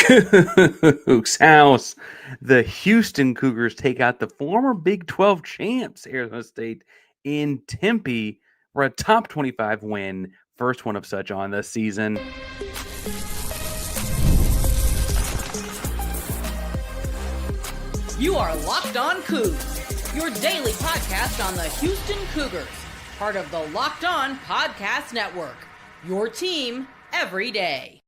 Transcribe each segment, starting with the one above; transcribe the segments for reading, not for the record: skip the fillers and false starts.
Coogs house. The Houston Cougars take out the former Big 12 champs, Arizona State, in Tempe for a top 25 win. First one of such on the season. You are Locked On Cougs, your daily podcast on the Houston Cougars, part of the Locked On Podcast Network, your team every day.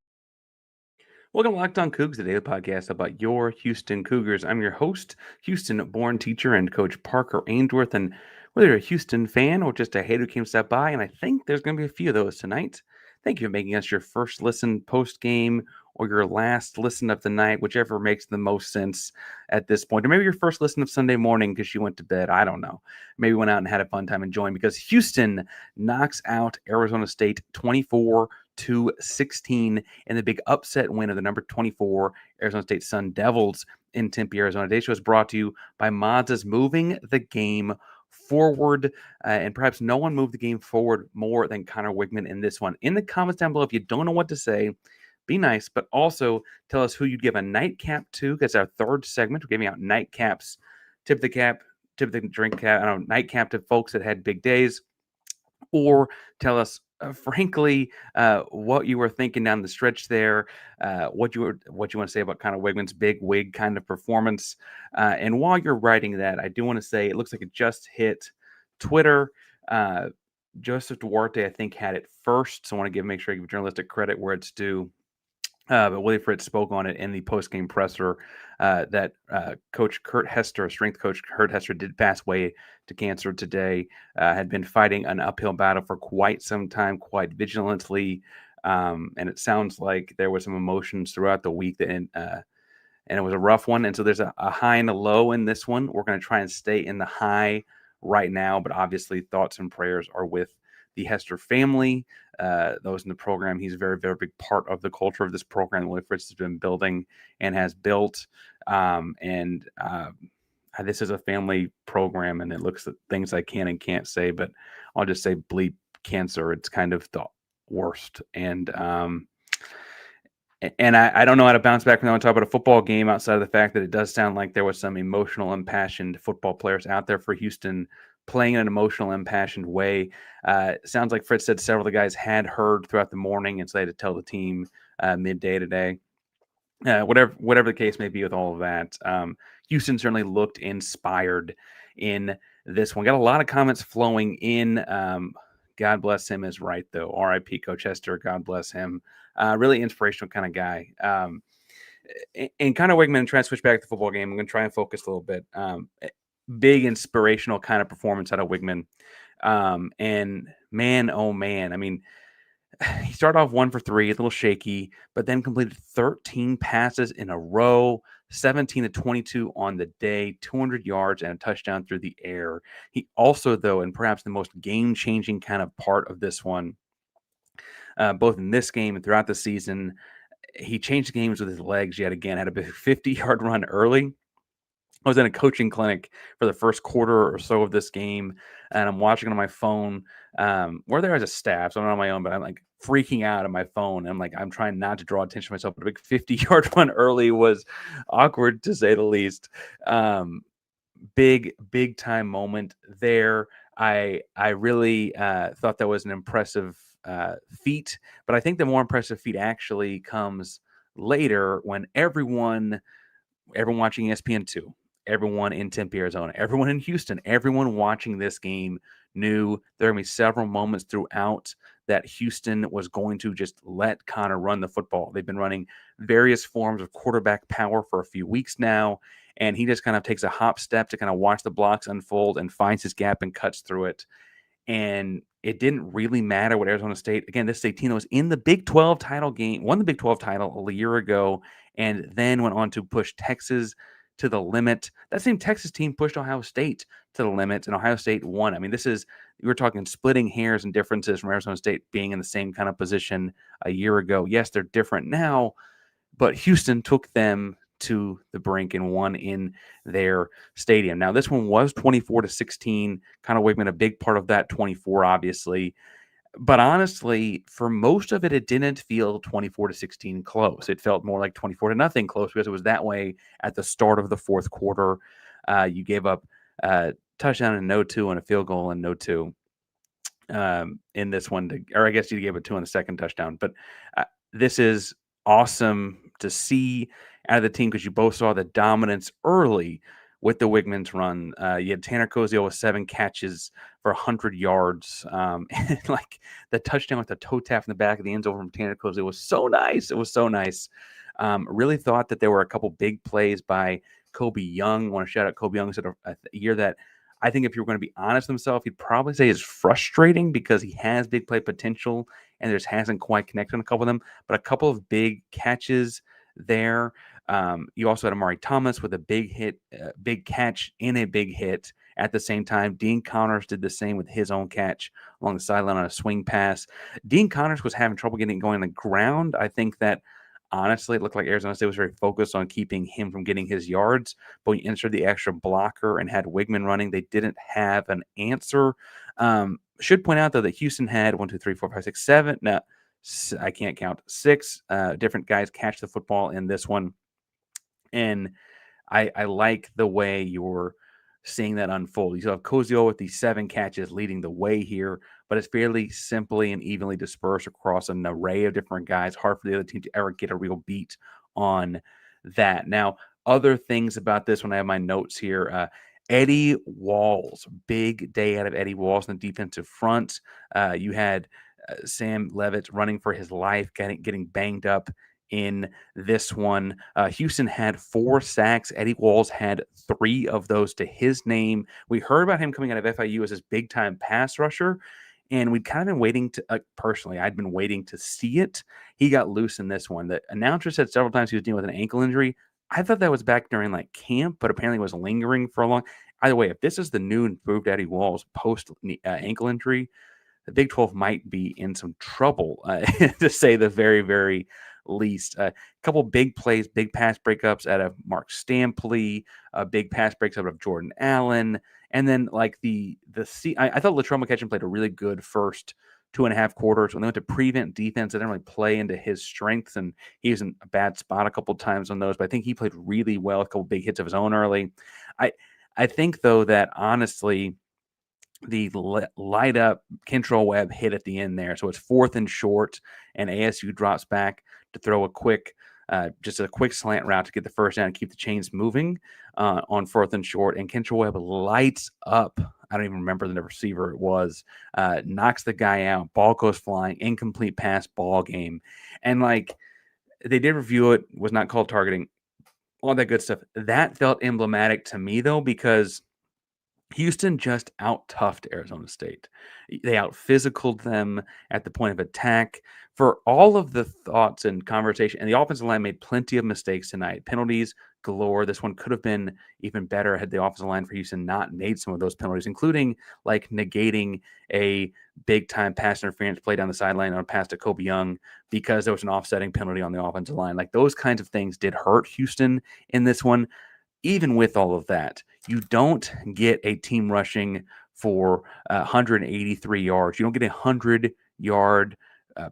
Welcome to Locked On Coogs, the daily podcast about your Houston Cougars. I'm your host, Houston-born teacher and coach Parker Ainsworth. And whether you're a Houston fan or just a hater who came to stop by, and I think there's going to be a few of those tonight, thank you for making us your first listen post-game or your last listen of the night, whichever makes the most sense at this point. Or maybe your first listen of Sunday morning because you went to bed. I don't know. Maybe went out and had a fun time enjoying, because Houston knocks out Arizona State 24-16 in the big upset win of the number 24 Arizona State Sun Devils in Tempe, Arizona. Today's show is brought to you by Mazda's moving the game forward, and perhaps no one moved the game forward more than Connor Weigman in this one. In the comments down below, if you don't know what to say, be nice, but also tell us who you'd give a nightcap to. That's our third segment. We're giving out nightcaps. Tip the cap, tip the drink cap. I don't know, nightcap to folks that had big days. Or tell us, frankly, what you were thinking down the stretch there, what you want to say about Connor Weigman's big wig kind of performance. And while you're writing that, I do want to say it looks like it just hit Twitter. Joseph Duarte, I think, had it first, so I want to make sure I give journalistic credit where it's due. But Willie Fritz spoke on it in the post-game presser that Coach Kurt Hester, strength coach Kurt Hester, did pass away to cancer today. Had been fighting an uphill battle for quite some time, quite vigilantly, and it sounds like there was some emotions throughout the week, and it was a rough one. And so there's a high and a low in this one. We're going to try and stay in the high right now, but obviously thoughts and prayers are with the Hester family, those in the program. He's a very, very big part of the culture of this program that Willie Fritz has been building and has built. This is a family program, and it looks at things I can and can't say, but I'll just say bleep cancer. It's kind of the worst. And I don't know how to bounce back from that and talk about a football game outside of the fact that it does sound like there was some emotional, impassioned football players out there for Houston playing in an emotional, impassioned way. Sounds like Fritz said several of the guys had heard throughout the morning, and so they had to tell the team midday today. Whatever the case may be with all of that, Houston certainly looked inspired in this one. Got a lot of comments flowing in. God bless him is right, though. R.I.P. Coach Hester. God bless him. Really inspirational kind of guy. And Connor Weigman, trying to switch back to the football game, I'm going to try and focus a little bit. Big inspirational kind of performance out of Weigman. And man, oh man, I mean, he started off 1 for 3, a little shaky, but then completed 13 passes in a row, 17 to 22 on the day, 200 yards and a touchdown through the air. He also, though, and perhaps the most game-changing kind of part of this one, both in this game and throughout the season, he changed games with his legs yet again. Had a big 50-yard run early. I was in a coaching clinic for the first quarter or so of this game, and I'm watching on my phone. We're there as a staff, so I'm not on my own, but I'm like freaking out on my phone. I'm trying not to draw attention to myself, but a big 50-yard run early was awkward, to say the least. Big time moment there. I really thought that was an impressive feat, but I think the more impressive feat actually comes later when everyone watching ESPN2, everyone in Tempe, Arizona, everyone in Houston, everyone watching this game knew there were going to be several moments throughout that Houston was going to just let Connor run the football. They've been running various forms of quarterback power for a few weeks now, and he just kind of takes a hop step to kind of watch the blocks unfold and finds his gap and cuts through it. And it didn't really matter what Arizona State, again, this is a team that was in the Big 12 title game, won the Big 12 title a year ago, and then went on to push Texas to the limit. That same Texas team pushed Ohio State to the limit, and Ohio State won. I mean, we're talking splitting hairs and differences from Arizona State being in the same kind of position a year ago. Yes, they're different now, but Houston took them to the brink and won in their stadium. Now, this one was 24-16. Connor Weigman, a big part of that 24, obviously. But honestly, for most of it, it didn't feel 24-16 close. It felt more like 24-0 close because it was that way at the start of the fourth quarter. You gave up a touchdown and no two and a field goal and no two in this one, or I guess you gave it two on the second touchdown. But this is awesome to see out of the team because you both saw the dominance early with the Weigman's run. You had Tanner Koziel with 7 catches for 100 yards. And like the touchdown with the toe tap in the back of the end zone from Tanner Koziel was so nice. It was so nice. Really thought that there were a couple big plays by Kobe Young. Want to shout out Kobe Young. Said a year that I think if you were going to be honest with himself, he'd probably say is frustrating because he has big play potential and just hasn't quite connected on a couple of them. But a couple of big catches there. You also had Amari Thomas with a big hit, big catch in a big hit at the same time. Dean Connors did the same with his own catch along the sideline on a swing pass. Dean Connors was having trouble getting going on the ground. I think that honestly, it looked like Arizona State was very focused on keeping him from getting his yards. But when you inserted the extra blocker and had Weigman running, they didn't have an answer. Should point out, though, that Houston had 1, 2, 3, 4, 5, 6, 7. No, I can't count. 6 different guys catch the football in this one. And I like the way you're seeing that unfold. You still have Koziel with the 7 catches leading the way here, but it's fairly simply and evenly dispersed across an array of different guys. Hard for the other team to ever get a real beat on that. Now, other things about this when I have my notes here. Eddie Walls, big day out of Eddie Walls in the defensive front. You had Sam Leavitt running for his life, getting banged up in this one. Houston had 4 sacks. Eddie Walls had 3 of those to his name. We heard about him coming out of FIU as this big-time pass rusher, and we'd kind of been waiting to, personally, I'd been waiting to see it. He got loose in this one. The announcer said several times he was dealing with an ankle injury. I thought that was back during like camp, but apparently was lingering for a long. Either way, if this is the new improved Eddie Walls post ankle injury, the Big 12 might be in some trouble, to say the very, very least. A couple big plays, big pass breakups out of Mark Stampley, big pass breaks out of Jordan Allen, and then like I thought Latrell McCutcheon played a really good first 2.5 quarters. When they went to prevent defense, they didn't really play into his strengths, and he was in a bad spot a couple times on those. But I think he played really well. A couple big hits of his own early. I think though that honestly, the light up Kentrell Webb hit at the end there. So it's 4th and short, and ASU drops back to throw a quick, just a quick slant route to get the first down and keep the chains moving on 4th and short. And Kentrell Webb lights up. I don't even remember the receiver it was. Knocks the guy out. Ball goes flying. Incomplete pass, ball game. And like they did review it, was not called targeting, all that good stuff. That felt emblematic to me though, because Houston just out-toughed Arizona State. They out-physicaled them at the point of attack. For all of the thoughts and conversation, and the offensive line made plenty of mistakes tonight. Penalties galore. This one could have been even better had the offensive line for Houston not made some of those penalties, including like negating a big-time pass interference play down the sideline on a pass to Kobe Young because there was an offsetting penalty on the offensive line. Like those kinds of things did hurt Houston in this one. Even with all of that, you don't get a team rushing for 183 yards. You don't get a 100-yard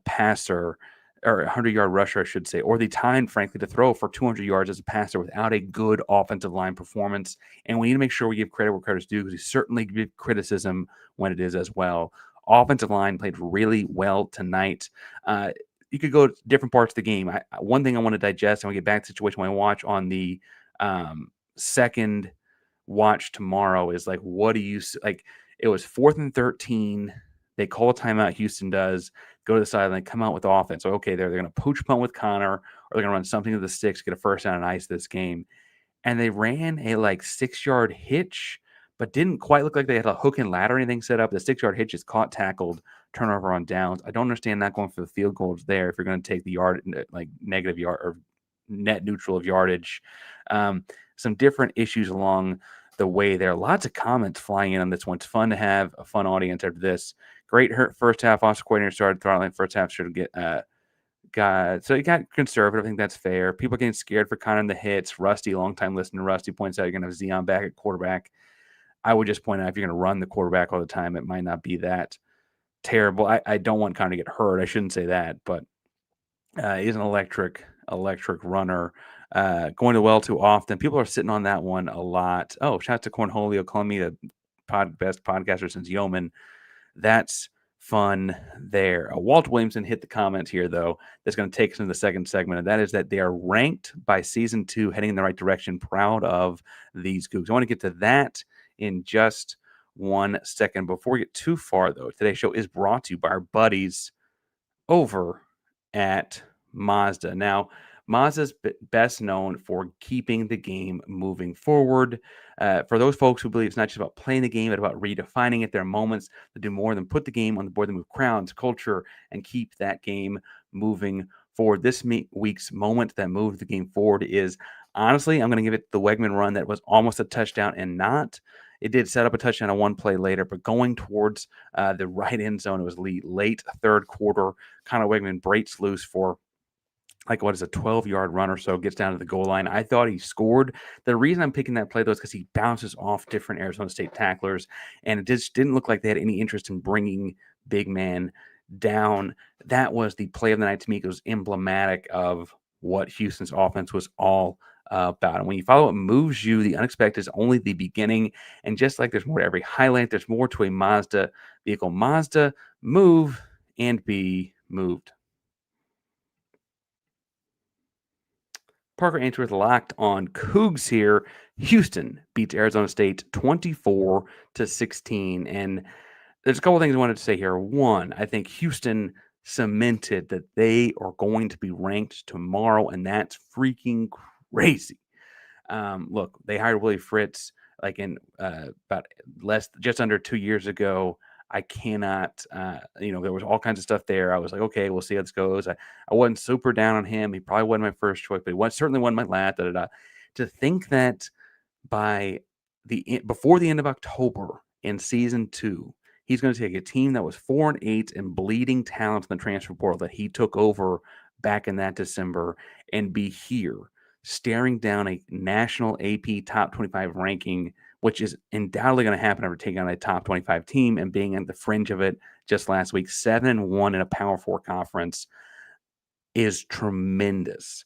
passer or a 100-yard rusher, I should say, or the time, frankly, to throw for 200 yards as a passer without a good offensive line performance. And we need to make sure we give credit where credit's due because we certainly give criticism when it is as well. Offensive line played really well tonight. You could go to different parts of the game. One thing I want to digest, and we'll get back to the situation when I watch on the second watch tomorrow is like, what do you like? It was 4th and 13. They call a timeout. Houston does go to the sideline, come out with offense. So, okay, they're going to pooch punt with Connor, or they're going to run something to the sticks, get a first down and ice this game. And they ran a like 6-yard hitch, but didn't quite look like they had a hook and ladder or anything set up. The 6-yard hitch is caught, tackled, turnover on downs. I don't understand not going for the field goals there if you're going to take the yard, like negative yard or net neutral of yardage. Some different issues along the way there. Lots of comments flying in on this one. It's fun to have a fun audience after this. Great first half. Offensive coordinator started throttling first half. Should get so he got conservative. I think that's fair. People are getting scared for Connor in the hits. Rusty, longtime listener, Rusty points out you're going to have Zion back at quarterback. I would just point out if you're going to run the quarterback all the time, it might not be that terrible. I don't want Connor to get hurt. I shouldn't say that, but he's an electric runner. Going to well too often. People are sitting on that one a lot. Oh, shout out to Cornholio calling me the best podcaster since Yeoman. That's fun there. Walt Williamson hit the comment here, though, that's going to take us into the second segment, and that is that they are ranked by season 2, heading in the right direction. Proud of these Coogs. I want to get to that in just 1 second. Before we get too far, though, today's show is brought to you by our buddies over at Mazda. Now, Mazda's best known for keeping the game moving forward. For those folks who believe it's not just about playing the game, but about redefining it, there are moments that do more than put the game on the board, that move crowds, culture, and keep that game moving forward. This week's moment that moved the game forward is, honestly, I'm going to give it the Weigman run that was almost a touchdown and not. It did set up a touchdown on one play later, but going towards the right end zone, it was late third quarter. Connor Weigman breaks loose for a 12-yard run or so, gets down to the goal line. I thought he scored. The reason I'm picking that play, though, is because he bounces off different Arizona State tacklers, and it just didn't look like they had any interest in bringing big man down. That was the play of the night to me. It was emblematic of what Houston's offense was all about. And when you follow what moves you, the unexpected is only the beginning. And just like there's more to every highlight, there's more to a Mazda vehicle. Mazda, move and be moved. Parker Ainsworth locked on Coogs here. Houston beats Arizona State 24-16. And there's a couple of things I wanted to say here. One, I think Houston cemented that they are going to be ranked tomorrow, and that's freaking crazy. Look, they hired Willie Fritz in about just under 2 years ago. I cannot, there was all kinds of stuff there. I was like, okay, we'll see how this goes. I wasn't super down on him. He probably wasn't my first choice, but he certainly wasn't my last. To think that before the end of October in season 2, he's going to take a team that was 4-8 and bleeding talent in the transfer portal that he took over back in that December and be here staring down a national AP top 25 ranking, which is undoubtedly going to happen after taking on a top 25 team and being at the fringe of it just last week. 7-1 in a Power 4 conference is tremendous.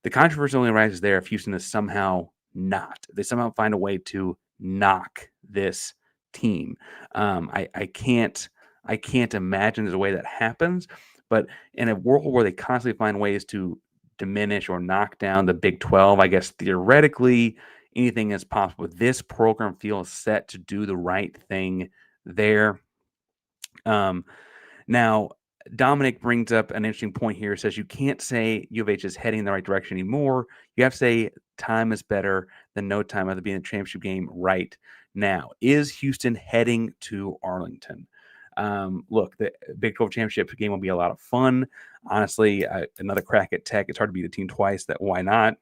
The controversy only arises there if Houston is somehow not. They somehow find a way to knock this team. I can't imagine there's a way that happens, but in a world where they constantly find ways to diminish or knock down the Big 12, I guess theoretically anything is possible. This program feels set to do the right thing there. Now, Dominic brings up an interesting point here. Says you can't say U of H is heading in the right direction anymore. You have to say time is better than no time other being in the championship game right now. Is Houston heading to Arlington? Look, the Big 12 championship game will be a lot of fun. Honestly, another crack at Tech. It's hard to beat a team twice. Why not?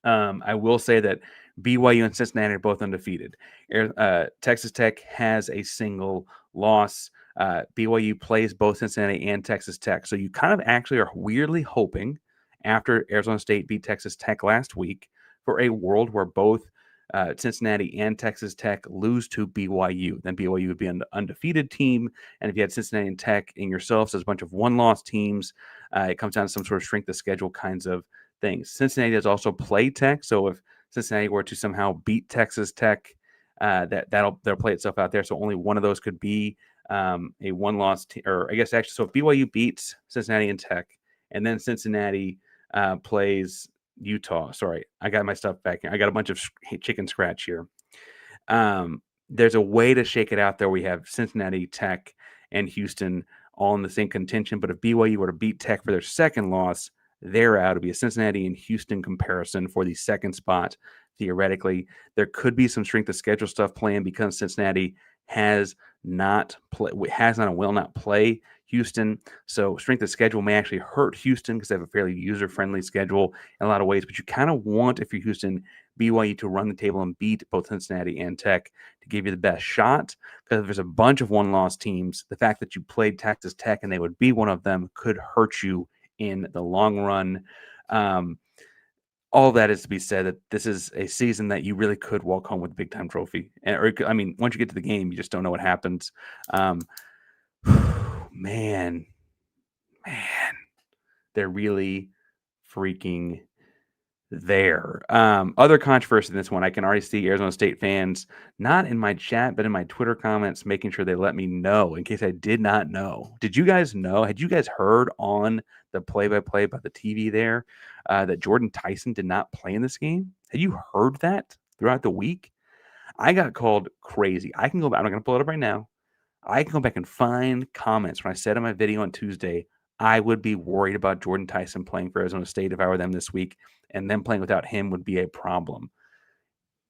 I will say that BYU and Cincinnati are both undefeated. Texas Tech has a single loss. BYU plays both Cincinnati and Texas Tech. So you kind of actually are weirdly hoping, after Arizona State beat Texas Tech last week, for a world where both Cincinnati and Texas Tech lose to BYU. Then BYU would be an undefeated team. And if you had Cincinnati and Tech in yourselves as a bunch of one-loss teams, it comes down to some sort of strength of schedule kinds of things. Cincinnati does also play Tech. So if Cincinnati were to somehow beat Texas Tech, they'll play itself out there. So only one of those could be a one-loss or I guess actually, so if BYU beats Cincinnati and Tech, and then Cincinnati plays Utah. Sorry, I got my stuff back here. I got a bunch of chicken scratch here. There's a way to shake it out there. We have Cincinnati, Tech, and Houston all in the same contention. But if BYU were to beat Tech for their second loss, they're out. It'll be a Cincinnati and Houston comparison for the second spot. Theoretically, there could be some strength of schedule stuff playing because Cincinnati has not and will not play Houston. So strength of schedule may actually hurt Houston because they have a fairly user-friendly schedule in a lot of ways. But you kind of want, if you're Houston, BYU to run the table and beat both Cincinnati and Tech to give you the best shot. Because if there's a bunch of one-loss teams, the fact that you played Texas Tech and they would be one of them could hurt you in the long run. All that is to be said that this is a season that you really could walk home with a big-time trophy. Once you get to the game, you just don't know what happens. Man, they're really freaking there. Other controversy in this one, I can already see Arizona State fans, not in my chat, but in my Twitter comments, making sure they let me know in case I did not know. Did you guys know? Had you guys heard on the play-by-play by the TV there that Jordan Tyson did not play in this game? Had you heard that throughout the week? I got called crazy. I can go back. I'm not going to pull it up right now. I can go back and find comments when I said in my video on Tuesday, I would be worried about Jordan Tyson playing for Arizona State if I were them this week, and them playing without him would be a problem.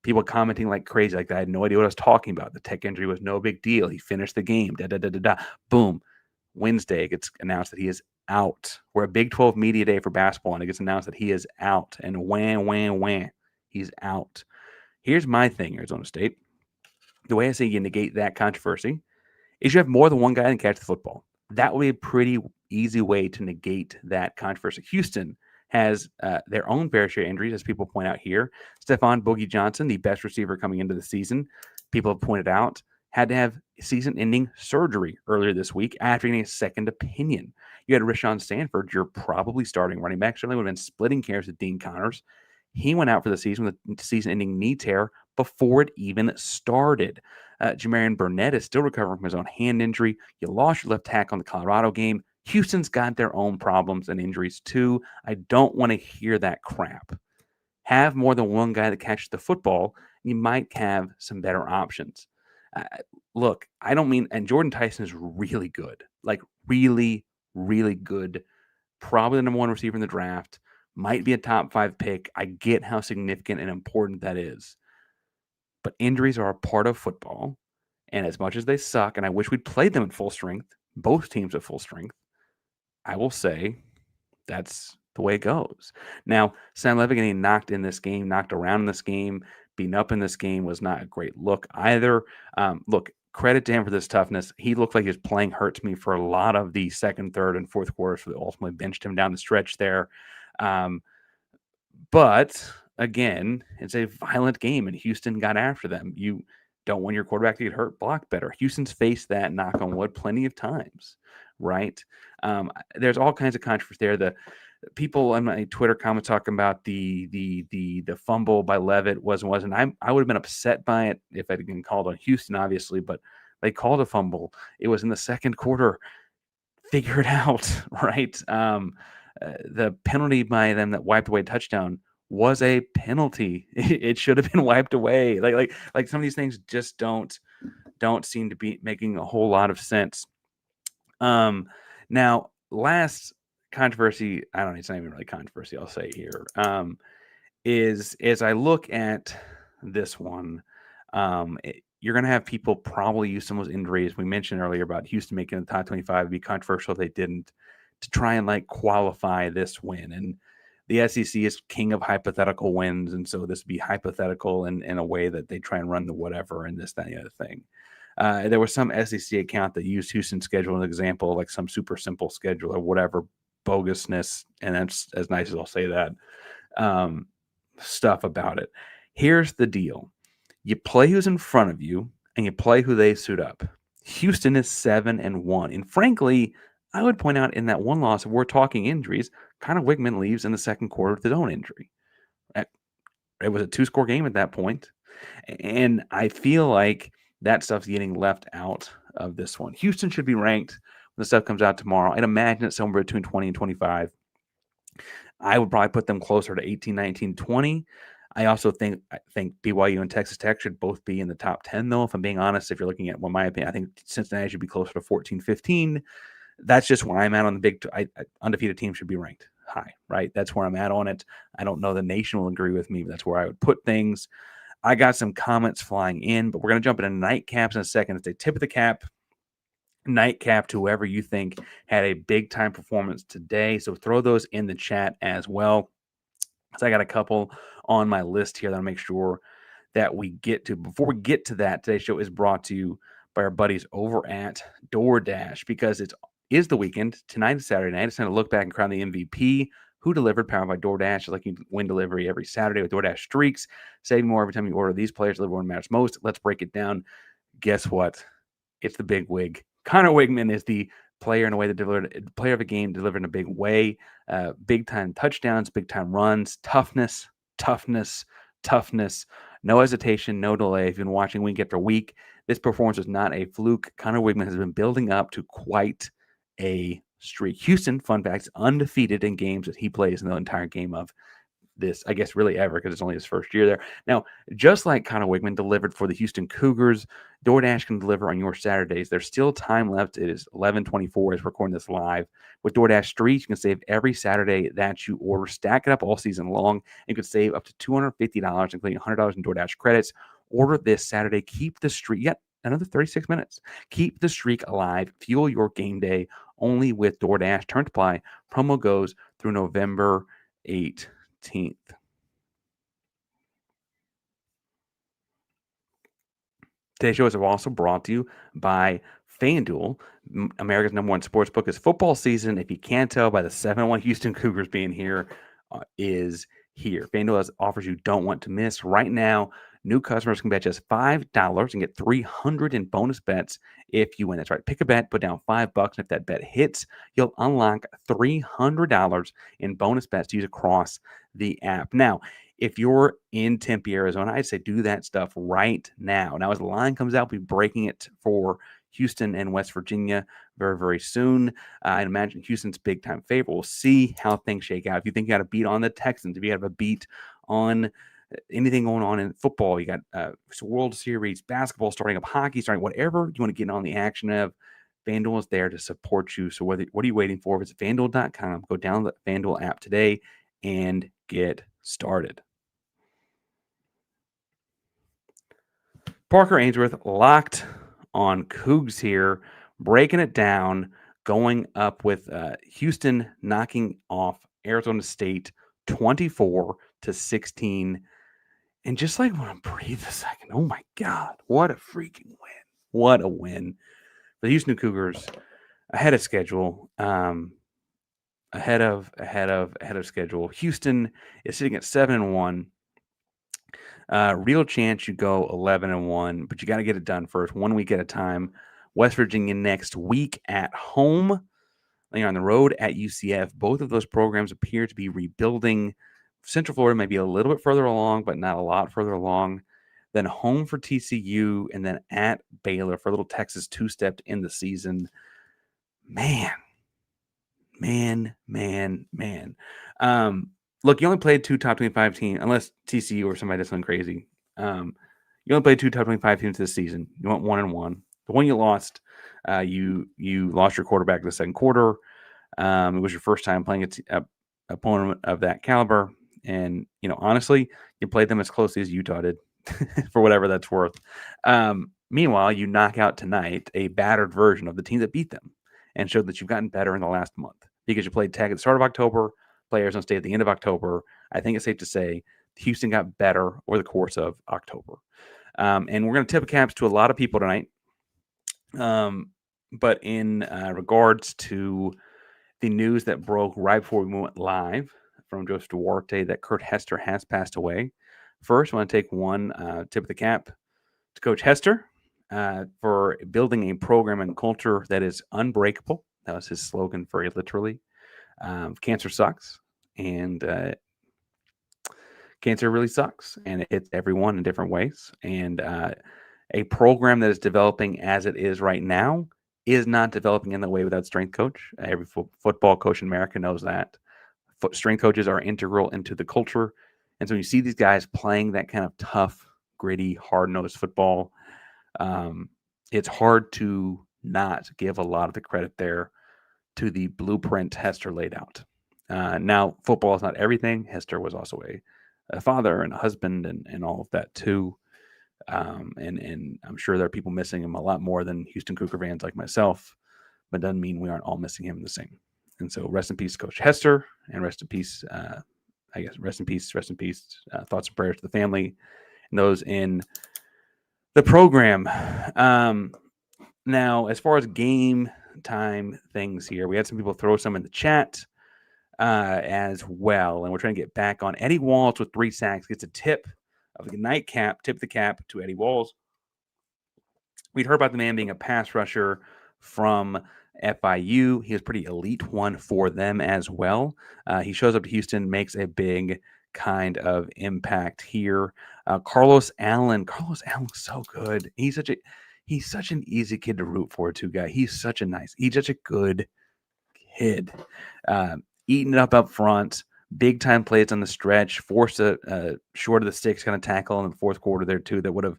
People commenting like crazy, like I had no idea what I was talking about. The tech injury was no big deal. He finished the game. Da da da da da. Boom. Wednesday, it gets announced that he is out. We're a Big 12 media day for basketball, and it gets announced that he is out. And wham, he's out. Here's my thing, Arizona State. The way I say you negate that controversy is you have more than one guy that can catch the football. That would be a pretty easy way to negate that controversy. Houston has their own fair share of injuries, as people point out here. Stephon Boogie Johnson, the best receiver coming into the season, people have pointed out, had to have season-ending surgery earlier this week after getting a second opinion. You had Rashawn Stanford, your probably starting running back, certainly would have been splitting cares with Dean Connors. He went out for the season with a season-ending knee tear before it even started. Jamarian Burnett is still recovering from his own hand injury. You lost your left tackle in the Colorado game. Houston's got their own problems and injuries too. I don't want to hear that crap. Have more than one guy that catches the football, you might have some better options. Look, I don't mean, and Jordan Tyson is really good, like really, really good. Probably the number one receiver in the draft, might be a top 5 pick. I get how significant and important that is. But injuries are a part of football. And as much as they suck, and I wish we'd played them at full strength, both teams at full strength, I will say that's the way it goes. Now, Sam Leavitt getting knocked around in this game, beaten up in this game was not a great look either. Look, credit to him for this toughness. He looked like he was playing hurt to me for a lot of the second, third, and fourth quarters, so they ultimately benched him down the stretch there. But again, it's a violent game, and Houston got after them. You don't want your quarterback to get hurt, block better. Houston's faced that, knock on wood, plenty of times, right? There's all kinds of controversy there. The people on my Twitter comments talking about the fumble by Leavitt wasn't. I would have been upset by it if it had been called on Houston, obviously, but they called a fumble. It was in the second quarter. Figure it out, right? The penalty by them that wiped away a touchdown was a penalty. It should have been wiped away. Like some of these things just don't seem to be making a whole lot of sense. Now, last controversy, I don't know, it's not even really controversy, I'll say here, is as I look at this one, you're going to have people probably use some of those injuries we mentioned earlier about Houston making the top 25. It'd be controversial if they didn't, to try and like qualify this win. And the SEC is king of hypothetical wins, and so this would be hypothetical in a way that they try and run the whatever and this, that, and the other thing. There was some SEC account that used Houston's schedule as an example, like some super simple schedule or whatever bogusness, and that's as nice as I'll say that, stuff about it. Here's the deal. You play who's in front of you, and you play who they suit up. Houston is 7-1. And frankly, I would point out in that one loss, if we're talking injuries, Connor Weigman leaves in the second quarter with his own injury. It was a 2-score game at that point. And I feel like that stuff's getting left out of this one. Houston should be ranked when the stuff comes out tomorrow. I'd imagine it's somewhere between 20 and 25. I would probably put them closer to 18, 19, 20. I also think BYU and Texas Tech should both be in the top 10, though. If I'm being honest, if you're looking at, well, my opinion, I think Cincinnati should be closer to 14, 15. That's just where I'm at on the big undefeated team should be ranked high, right? That's where I'm at on it. I don't know the nation will agree with me, but that's where I would put things. I got some comments flying in, but we're going to jump into nightcaps in a second. It's a tip of the cap nightcap to whoever you think had a big time performance today. So throw those in the chat as well. So I got a couple on my list here that I'll make sure that we get to. Before we get to that, today's show is brought to you by our buddies over at DoorDash, because it is the weekend. Tonight is Saturday night. It's time to look back and crown the MVP. Who delivered, powered by DoorDash. Like you win delivery every Saturday with DoorDash Streaks. Save more every time you order. These players deliver when it matters most. Let's break it down. Guess what? It's the big wig, Connor Weigman is the player in a way that delivered player of a game delivered in a big way, big time touchdowns, big time runs, toughness, toughness, toughness, no hesitation, no delay. If you've been watching week after week, this performance was not a fluke. Connor Weigman has been building up to quite a streak. Houston, fun facts, undefeated in games that he plays in the entire game of this, I guess, really ever, because it's only his first year there. Now, just like Connor Weigman delivered for the Houston Cougars, DoorDash can deliver on your Saturdays. There's still time left. It is 11:24 as we're recording this live. With DoorDash Streets, you can save every Saturday that you order. Stack it up all season long, and you can save up to $250, including $100 in DoorDash credits. Order this Saturday. Keep the streak. Yet another 36 minutes. Keep the streak alive. Fuel your game day only with DoorDash. Terms apply. Promo goes through November 8th. Today's show is also brought to you by FanDuel, America's #1 sportsbook. Is football season, if you can't tell by the 7-1 Houston Cougars being here, is here. FanDuel offers you don't want to miss. Right now, new customers can bet just $5 and get $300 in bonus bets if you win. That's right. Pick a bet, put down $5, and if that bet hits, you'll unlock $300 in bonus bets to use across the app. Now, if you're in Tempe, Arizona, I'd say do that stuff right now. Now, as the line comes out, we'll be breaking it for Houston and West Virginia very, very soon. I'd imagine Houston's big-time favorite. We'll see how things shake out. If you think you got a beat on the Texans, if you have a beat on anything going on in football, you got World Series, basketball starting up, hockey starting, whatever you want to get on the action of, FanDuel is there to support you. So what are you waiting for? Visit FanDuel.com. Go download the FanDuel app today and get started. Parker Ainsworth locked on Coogs here, breaking it down, going up with Houston knocking off Arizona State 24-16. And just like want to breathe a second, oh my God, what a freaking win. What a win. The Houston Cougars ahead of schedule. Ahead of schedule. Houston is sitting at 7-1. Real chance you go 11-1, but you got to get it done first, 1 week at a time. West Virginia next week at home. You're on the road at UCF. Both of those programs appear to be rebuilding. Central Florida may be a little bit further along, but not a lot further along. Then home for TCU, and then at Baylor for a little Texas two-stepped in the season. Man. Look, you only played two top 25 teams, unless TCU or somebody does something crazy. You only played two top 25 teams this season. You went 1-1. The one you lost, you lost your quarterback in the second quarter. It was your first time playing a opponent of that caliber. And, honestly, you played them as closely as Utah did, for whatever that's worth. Meanwhile, you knock out tonight a battered version of the team that beat them and showed that you've gotten better in the last month because you played Tech at the start of October, play Arizona State at the end of October. I think it's safe to say Houston got better over the course of October. And we're going to tip caps to a lot of people tonight. But in regards to the news that broke right before we went live from Joseph Duarte that Kurt Hester has passed away, first I want to take one tip of the cap to Coach Hester for building a program and culture that is unbreakable. That was his slogan, very literally. Cancer sucks, and cancer really sucks, and it hits everyone in different ways. And a program that is developing as it is right now is not developing in the way without strength coach. Every football coach in America knows that. Strength coaches are integral into the culture. And so when you see these guys playing that kind of tough, gritty, hard-nosed football, it's hard to not give a lot of the credit there to the blueprint Hester laid out. Now, football is not everything. Hester was also a father and a husband and all of that too. And I'm sure there are people missing him a lot more than Houston Cougar fans like myself, but doesn't mean we aren't all missing him the same. And so rest in peace, Coach Hester, and rest in peace, rest in peace, thoughts and prayers to the family and those in the program. Now, as far as game time things here, we had some people throw some in the chat as well, and we're trying to get back on. Eddie Walls with 3 sacks gets a tip of the nightcap, tip the cap to Eddie Walls. We'd heard about the man being a pass rusher from FIU. He was pretty elite one for them as well. He shows up to Houston, makes a big kind of impact here. Carlos Allen is so good. He's such an easy kid to root for too, guy. He's such a good kid. Eating it up front, big time plays on the stretch, forced a short of the sticks kind of tackle in the fourth quarter there too that would have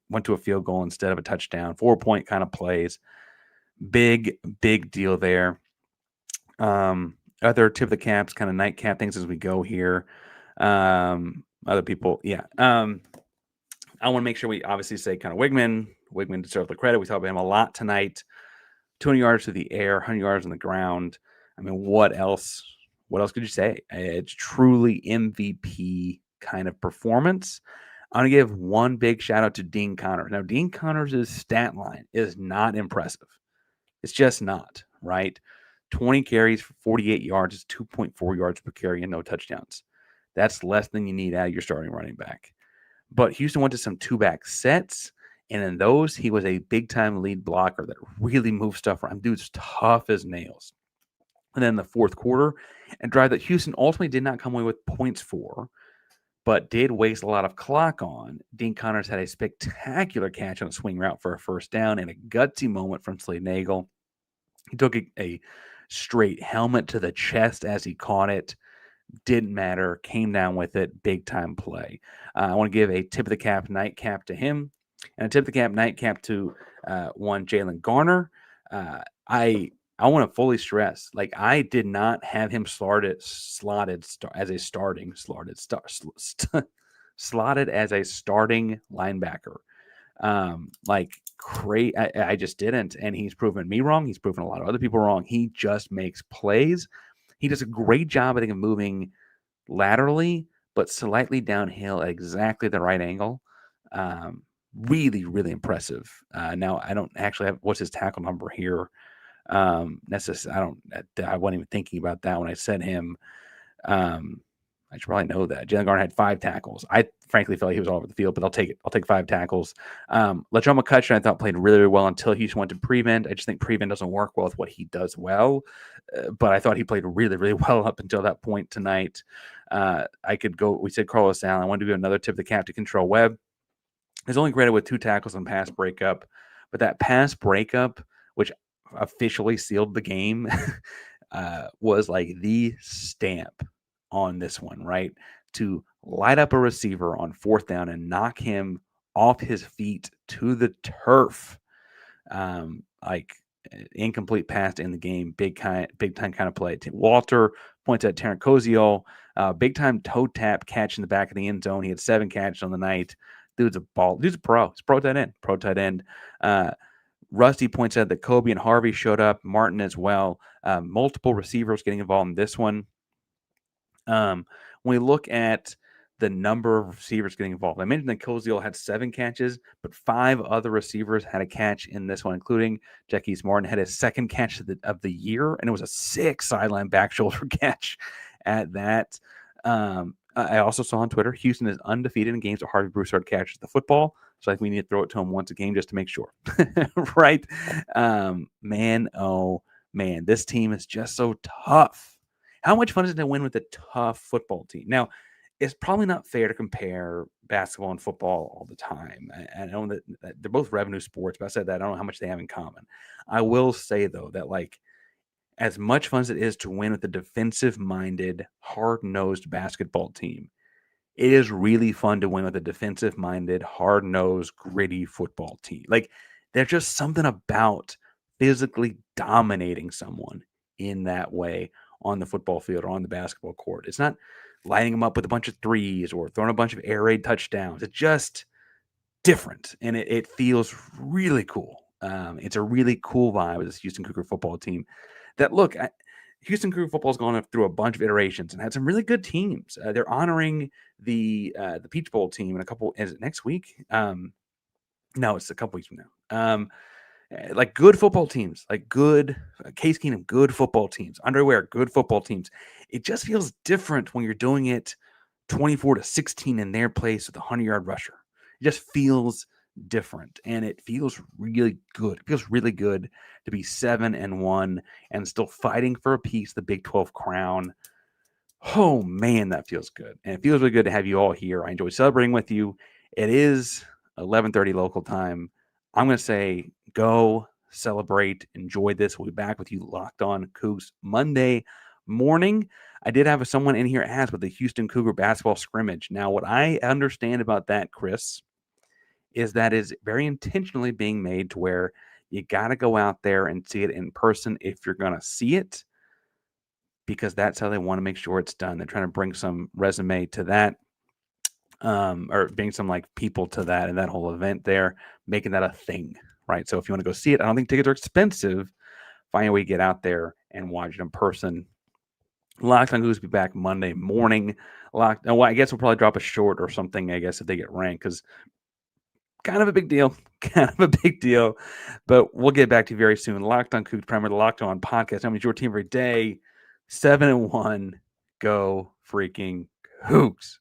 went to a field goal instead of a touchdown. 4-point kind of plays. Big deal there. Other tip of the caps, kind of nightcap things as we go here. Other people, yeah. I want to make sure we obviously say Connor Weigman. Weigman deserves the credit. We talked about him a lot tonight. 200 yards through the air, 100 yards on the ground. I mean, what else? What else could you say? It's truly MVP kind of performance. I'm going to give one big shout out to Dean Connors. Now, Dean Connors' stat line is not impressive. It's just not, right? 20 carries for 48 yards is 2.4 yards per carry and no touchdowns. That's less than you need out of your starting running back. But Houston went to some two-back sets, and in those, he was a big-time lead blocker that really moved stuff around. Dude's tough as nails. And then the fourth quarter, a drive that Houston ultimately did not come away with points for, but did waste a lot of clock on. Dean Connors had a spectacular catch on a swing route for a first down and a gutsy moment from Slade Nagel. He took a straight helmet to the chest as he caught it. Didn't matter. Came down with it. Big time play. I want to give a tip of the cap nightcap to him, and a tip of the cap nightcap to one Jalen Garner. I want to fully stress, like, I did not have him slotted as a starting linebacker. I just didn't, and he's proven me wrong. He's proven a lot of other people wrong. He just makes plays. He does a great job, I think, of moving laterally, but slightly downhill at exactly the right angle. Really, really impressive. Now, I don't actually have what's his tackle number here. I wasn't even thinking about that when I said him. I should probably know that. Jalen Garner had 5 tackles. I frankly felt like he was all over the field, but I'll take it. I'll take 5 tackles. Latrell McCutcheon, I thought, played really, really well until he went to prevent. I just think prevent doesn't work well with what he does well. But I thought he played really, really well up until that point tonight. We said Carlos Allen. I wanted to give another tip of the cap to Control Webb. He's only graded with 2 tackles on pass breakup. But that pass breakup, which officially sealed the game, was like the stamp on this one, right? To light up a receiver on 4th down and knock him off his feet to the turf. Incomplete pass in the game, big time kind of play. Walter points at Terran Cozio, big time toe tap catch in the back of the end zone. He had 7 catches on the night. Dude's a pro. He's pro tight end. Rusty points out that Kobe and Harvey showed up, Martin as well. Multiple receivers getting involved in this one. When we look at the number of receivers getting involved, I mentioned that Koziel had 7 catches, but 5 other receivers had a catch in this one, including Jacquise Martin had his 2nd catch of the year, and it was a 6 sideline back shoulder catch at that. I also saw on Twitter, Houston is undefeated in games where Harvey Broussard catches the football. So I think we need to throw it to him once a game just to make sure. Right? Man, oh, man, this team is just so tough. How much fun is it to win with a tough football team? Now, it's probably not fair to compare basketball and football all the time. I know that they're both revenue sports, but I said that I don't know how much they have in common. I will say, though, that as much fun as it is to win with a defensive-minded, hard-nosed basketball team, it is really fun to win with a defensive-minded, hard-nosed, gritty football team. There's just something about physically dominating someone in that way on the football field or on the basketball court. It's not lighting them up with a bunch of threes or throwing a bunch of air raid touchdowns. It's just different, and it feels really cool. It's a really cool vibe with this Houston Cougar football team. Houston Cougar football has gone through a bunch of iterations and had some really good teams. They're honoring the Peach Bowl team in a couple. Is it next week? No, it's a couple weeks from now. Good football teams, good Case Keenum, good football teams. Underwear, good football teams. It just feels different when you're doing it 24-16 in their place with a 100-yard rusher. It just feels different, and it feels really good. It feels really good to be 7-1 and still fighting for a piece of the Big 12 crown. Oh man, that feels good. And it feels really good to have you all here. I enjoy celebrating with you. It is 11:30 local time. I'm going to say go celebrate, enjoy this. We'll be back with you locked on Cougs Monday morning. I did have someone in here ask with the Houston Cougar basketball scrimmage. Now, what I understand about that, Chris, is that is very intentionally being made to where you got to go out there and see it in person if you're going to see it, because that's how they want to make sure it's done. They're trying to bring some resume to that, or bring some like people to that and that whole event there, making that a thing, right? So if you want to go see it, I don't think tickets are expensive. Find a way to get out there and watch it in person. Locked on Cougs will be back Monday morning. Well, I guess we'll probably drop a short or something, I guess, if they get ranked, because kind of a big deal. Kind of a big deal. But we'll get back to you very soon. Locked on Cougs, primarily the Locked On podcast. I mean, your team every day. 7-1. Go freaking Cougs.